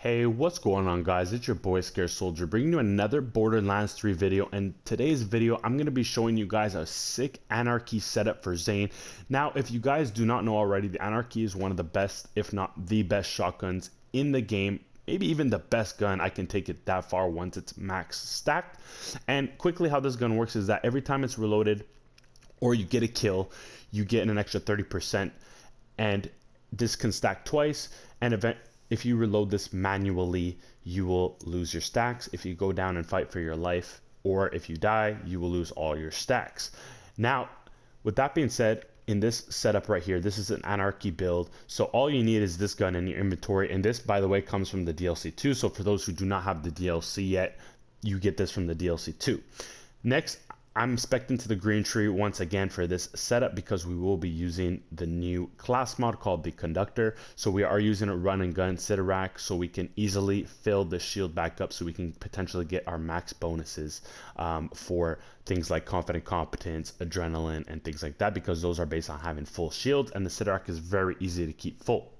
Hey, what's going on, guys? It's your boy Scare Soldier bringing you another Borderlands 3 video. And today's video I'm going to be showing you guys a sick Anarchy setup for Zane. Now, if you guys do not know already, the Anarchy is one of the best, if not the best shotguns in the game. Maybe even the best gun. I can take it that far once it's max stacked. And quickly, how this gun works is that every time it's reloaded or you get a kill, you get an extra 30%, and this can stack twice. And if you reload this manually, you will lose your stacks. If you go down and fight for your life, or if you die, you will lose all your stacks. Now, with that being said, in this setup right here, this is an Anarchy build. So all you need is this gun in your inventory. And this, by the way, comes from the DLC too. So for those who do not have the DLC yet, you get this from the DLC too. Next, I'm spec'd into the green tree once again for this setup because we will be using the new class mod called the Conductor. So we are using a run and gun Sidorak so we can easily fill the shield back up so we can potentially get our max bonuses for things like Confident Competence, Adrenaline, and things like that, because those are based on having full shields, and the Sidorak is very easy to keep full.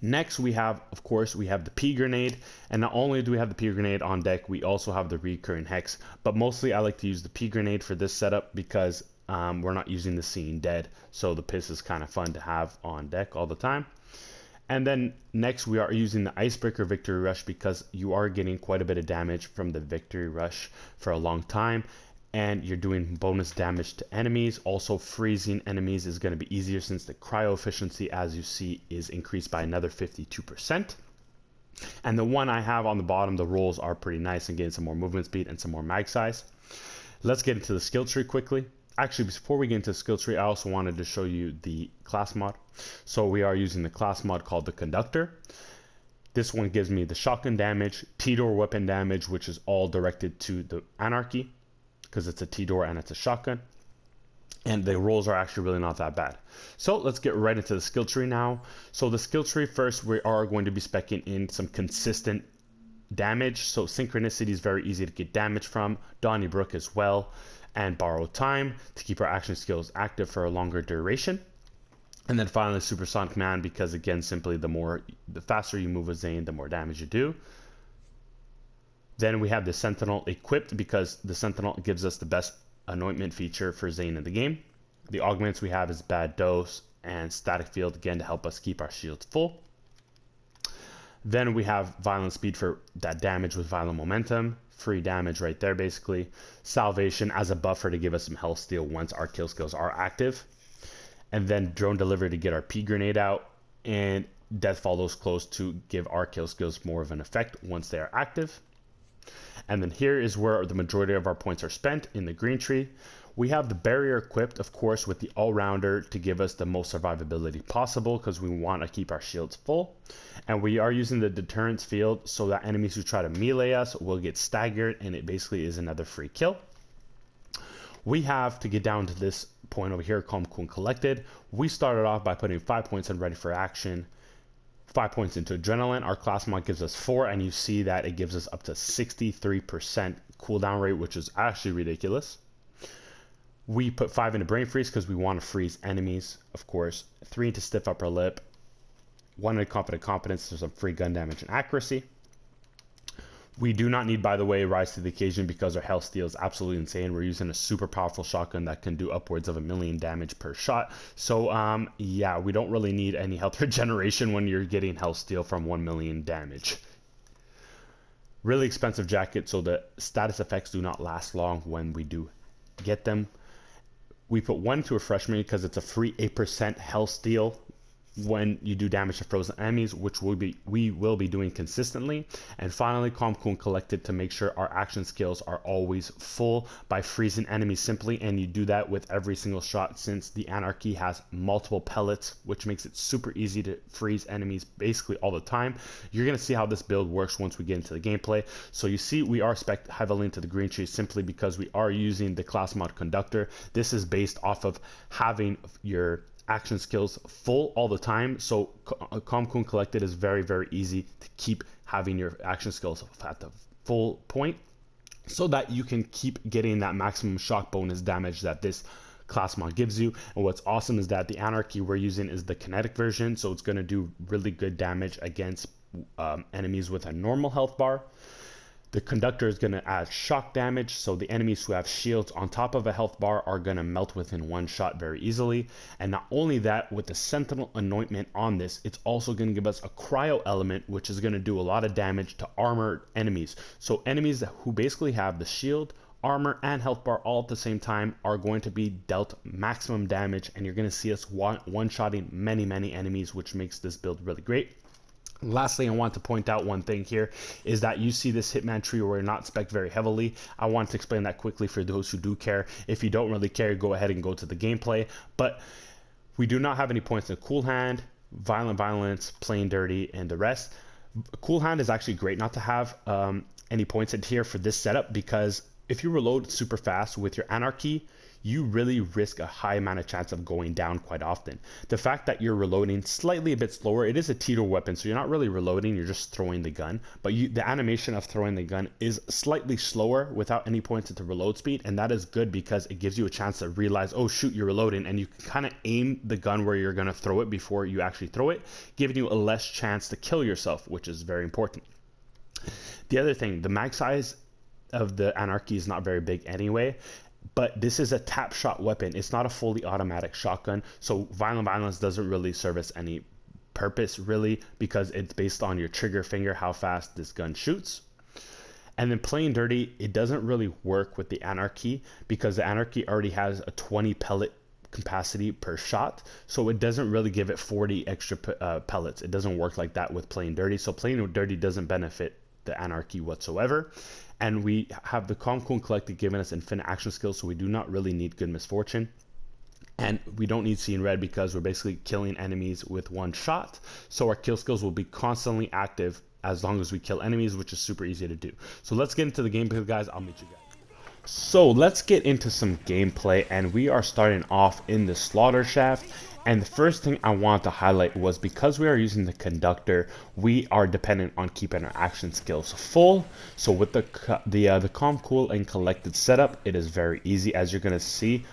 Next, we have, of course, we have the P grenade, and not only do we have the P grenade on deck, we also have the recurring hex, but mostly I like to use the P grenade for this setup because we're not using the Seeing Dead, so the piss is kind of fun to have on deck all the time. And then next, we are using the Icebreaker Victory Rush because you are getting quite a bit of damage from the Victory Rush for a long time, and you're doing bonus damage to enemies. Also, freezing enemies is going to be easier since the cryo efficiency, as you see, is increased by another 52%. And the one I have on the bottom, the rolls are pretty nice and getting some more movement speed and some more mag size. Let's get into the skill tree quickly. Actually, before we get into the skill tree, I also wanted to show you the class mod. So we are using the class mod called the Conductor. This one gives me the shotgun damage, T-door weapon damage, which is all directed to the Anarchy, because it's a T-door and it's a shotgun, and the rolls are actually really not that bad. So let's get right into the skill tree now. So the skill tree, first we are going to be speccing in some consistent damage. So Synchronicity is very easy to get damage from, Donnybrook as well, and Borrowed Time to keep our action skills active for a longer duration. And then finally Supersonic Man, because again, simply the faster you move with Zane, the more damage you do. Then we have the Sentinel equipped because the Sentinel gives us the best anointment feature for Zane in the game. The augments we have is Bad Dose and Static Field, again to help us keep our shields full. Then we have Violent Speed for that damage with Violent Momentum. Free damage right there basically. Salvation as a buffer to give us some health steal once our kill skills are active. And then Drone Delivery to get our P grenade out. And Death Follows Close to give our kill skills more of an effect once they are active. And then here is where the majority of our points are spent in the green tree. We have the barrier equipped, of course, with the all-rounder to give us the most survivability possible because we want to keep our shields full. And we are using the deterrence field so that enemies who try to melee us will get staggered, and it basically is another free kill. We have to get down to this point over here, Calm, Cool, and Collected. We started off by putting 5 points in Ready for Action, 5 points into Adrenaline. Our class mod gives us 4, and you see that it gives us up to 63% cooldown rate, which is actually ridiculous. We put 5 into Brain Freeze because we want to freeze enemies, of course. 3 into Stiff Upper Lip, 1 into Confident Competence for some free gun damage and accuracy. We do not need, by the way, Rise to the Occasion because our health steal is absolutely insane. We're using a super powerful shotgun that can do upwards of 1,000,000 damage per shot. So, yeah, we don't really need any health regeneration when you're getting health steal from 1,000,000 damage. Really expensive jacket, so the status effects do not last long when we do get them. We put 1 to Refreshment because it's a free 8% health steal when you do damage to frozen enemies, which we will be doing consistently. And finally, Calm, Cool, and Collected to make sure our action skills are always full by freezing enemies simply, and you do that with every single shot since the Anarchy has multiple pellets, which makes it super easy to freeze enemies basically all the time. You're going to see how this build works once we get into the gameplay. So you see we are spec'd heavily into the green tree simply because we are using the class mod Conductor. This is based off of having your action skills full all the time, so Calm, Cool, and Collected is very, very easy to keep having your action skills at the full point so that you can keep getting that maximum shock bonus damage that this class mod gives you. And what's awesome is that the Anarchy we're using is the kinetic version, so it's going to do really good damage against enemies with a normal health bar. The conductor is going to add shock damage, so the enemies who have shields on top of a health bar are going to melt within one shot very easily. And not only that, with the sentinel anointment on this, it's also going to give us a cryo element, which is going to do a lot of damage to armored enemies. So enemies who basically have the shield, armor, and health bar all at the same time are going to be dealt maximum damage, and you're going to see us one-shotting many enemies, which makes this build really great. Lastly, I want to point out one thing here is that you see this Hitman tree where we're not spec very heavily. I want to explain that quickly for those who do care. If you don't really care, go ahead and go to the gameplay. But we do not have any points in Cool Hand, Violent Violence, Plain Dirty, and the rest. Cool Hand is actually great not to have any points in here for this setup, because if you reload super fast with your Anarchy, you really risk a high amount of chance of going down quite often. The fact that you're reloading slightly a bit slower, it is a Tito weapon, so you're not really reloading, you're just throwing the gun. But the animation of throwing the gun is slightly slower without any points into reload speed, and that is good because it gives you a chance to realize, oh shoot, you're reloading, and you can kind of aim the gun where you're going to throw it before you actually throw it, giving you a less chance to kill yourself, which is very important. The other thing, the mag size of the Anarchy is not very big anyway, but this is a tap shot weapon. It's not a fully automatic shotgun, so Violent Violence doesn't really serve us any purpose really, because it's based on your trigger finger how fast this gun shoots. And then Plain Dirty, it doesn't really work with the Anarchy because the Anarchy already has a 20 pellet capacity per shot, so it doesn't really give it 40 extra pellets. It doesn't work like that with Plain Dirty, so Plain Dirty doesn't benefit the Anarchy whatsoever. And we have the Calm, Cool, and Collected giving us infinite action skills, so we do not really need Good Misfortune. And we don't need Seeing Red because we're basically killing enemies with one shot. So our kill skills will be constantly active as long as we kill enemies, which is super easy to do. So let's get into the gameplay, guys. I'll meet you guys. So let's get into some gameplay, and we are starting off in the Slaughter Shaft. And the first thing I want to highlight was, because we are using the conductor, we are dependent on keeping our action skills full. So with the Calm, Cool, and Collected setup, it is very easy, as you're going to see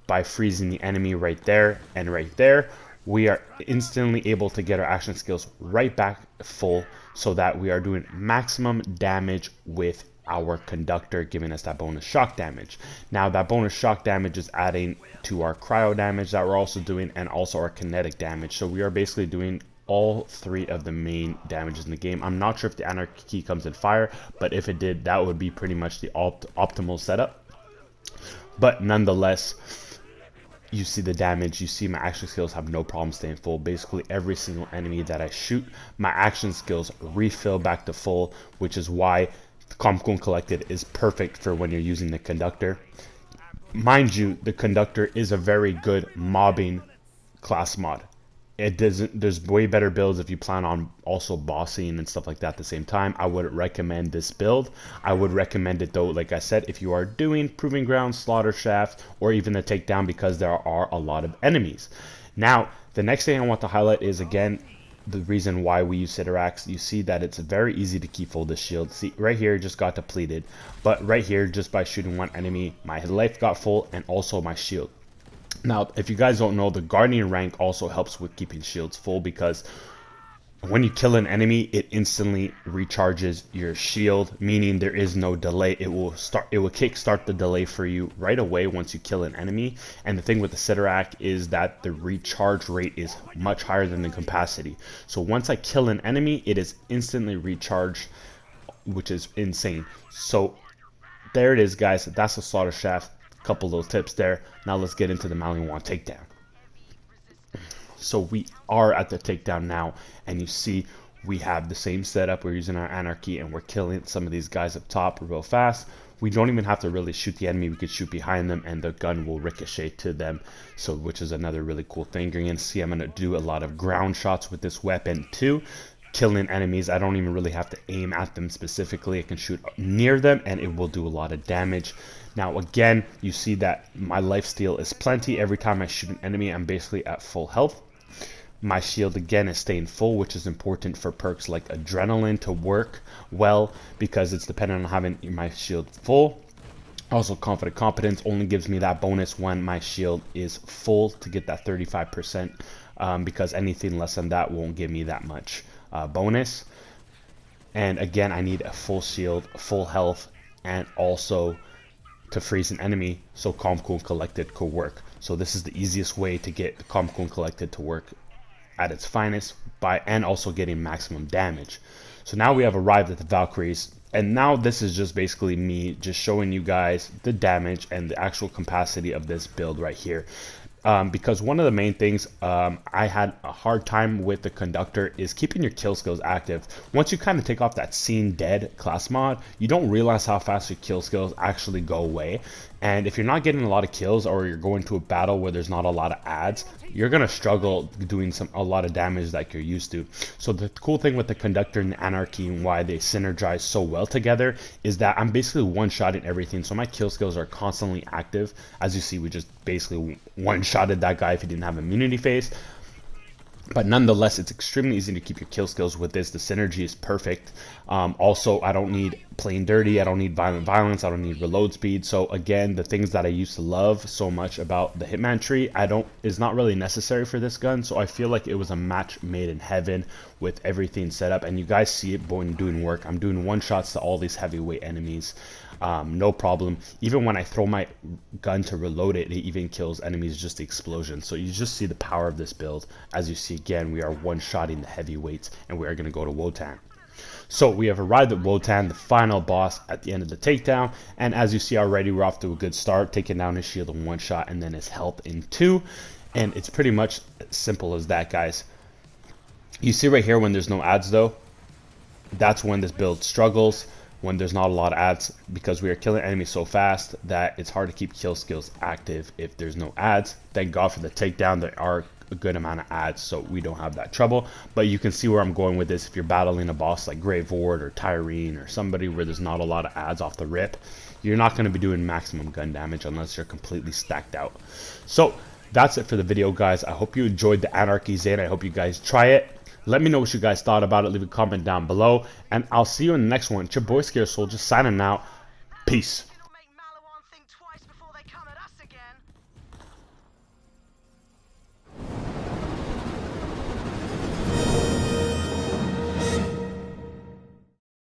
by freezing the enemy right there and right there. We are instantly able to get our action skills right back full, so that we are doing maximum damage with our conductor, giving us that bonus shock damage. Now that bonus shock damage is adding to our cryo damage that we're also doing, and also our kinetic damage. So we are basically doing all three of the main damages in the game. I'm not sure if the Anarchy comes in fire, but if it did, that would be pretty much the optimal setup. But nonetheless, you see the damage, you see my action skills have no problem staying full. Basically every single enemy that I shoot, my action skills refill back to full, which is why Calm, Cool, and Collected is perfect for when you're using the conductor. Mind you, the conductor is a very good mobbing class mod. There's way better builds if you plan on also bossing and stuff like that at the same time. I would recommend this build. I would recommend it though, like I said, if you are doing Proving Ground, Slaughter Shaft, or even the Takedown, because there are a lot of enemies. Now, the next thing I want to highlight is, again, the reason why we use Sitarax. You see that it's very easy to keep full the shield. See, right here just got depleted, but right here, just by shooting one enemy, my life got full and also my shield. Now, if you guys don't know, the Guardian rank also helps with keeping shields full, because when you kill an enemy, it instantly recharges your shield, meaning there is no delay. It will kickstart the delay for you right away once you kill an enemy. And the thing with the Sitarac is that the recharge rate is much higher than the capacity. So once I kill an enemy, it is instantly recharged, which is insane. So there it is, guys. That's the Slaughter Shaft. Couple little tips there. Now let's get into the Maliwan Takedown. So we are at the Takedown now, and you see we have the same setup. We're using our Anarchy, and we're killing some of these guys up top real fast. We don't even have to really shoot the enemy. We could shoot behind them, and the gun will ricochet to them, so which is another really cool thing. You're going to see I'm going to do a lot of ground shots with this weapon too, killing enemies. I don't even really have to aim at them specifically. I can shoot near them, and it will do a lot of damage. Now again, you see that my lifesteal is plenty. Every time I shoot an enemy, I'm basically at full health. My shield again is staying full, which is important for perks like Adrenaline to work well, because it's dependent on having my shield full. Also, Confident Competence only gives me that bonus when my shield is full to get that 35%, because anything less than that won't give me that much bonus. And again, I need a full shield, full health, and also to freeze an enemy so Calm, Cool, and Collected could work. So this is the easiest way to get Calm, Cool, and Collected to work at its finest, and also getting maximum damage. So now we have arrived at the Valkyries, and now this is just basically me just showing you guys the damage and the actual capacity of this build right here. Because one of the main things I had a hard time with the Conductor is keeping your kill skills active. Once you kind of take off that Seen Dead class mod, you don't realize how fast your kill skills actually go away. And if you're not getting a lot of kills, or you're going to a battle where there's not a lot of adds, you're gonna struggle doing a lot of damage like you're used to. So the cool thing with the Conductor and the Anarchy, and why they synergize so well together, is that I'm basically one-shotting everything. So my kill skills are constantly active. As you see, we just basically one-shotted that guy if he didn't have immunity phase. But nonetheless, it's extremely easy to keep your kill skills with this. The synergy is perfect. Also, I don't need plain dirty. I don't need violent violence. I don't need reload speed. So again, the things that I used to love so much about the Hitman tree, is not really necessary for this gun. So I feel like it was a match made in heaven with everything set up. And you guys see it doing work. I'm doing one-shots to all these heavyweight enemies. No problem. Even when I throw my gun to reload it, it even kills enemies, just the explosion. So you just see the power of this build. As you see, again, we are one-shotting the heavyweights, and we are going to go to Wotan. So we have arrived at Wotan, the final boss at the end of the takedown. And as you see already, we're off to a good start, taking down his shield in one shot and then his health in two. And it's pretty much as simple as that, guys. You see right here when there's no adds, though, that's when this build struggles. When there's not a lot of adds, because we are killing enemies so fast that it's hard to keep kill skills active if there's no adds. Thank God for the takedown, there are a good amount of adds, so we don't have that trouble. But you can see where I'm going with this. If you're battling a boss like Grave Ward or Tyrene or somebody where there's not a lot of adds off the rip, you're not going to be doing maximum gun damage unless you're completely stacked out. So that's it for the video, guys. I hope you enjoyed the Anarchy Zane. I hope you guys try it. Let me know what you guys thought about it. Leave a comment down below, and I'll see you in the next one. It's your boy Scare Soldier signing out. Peace.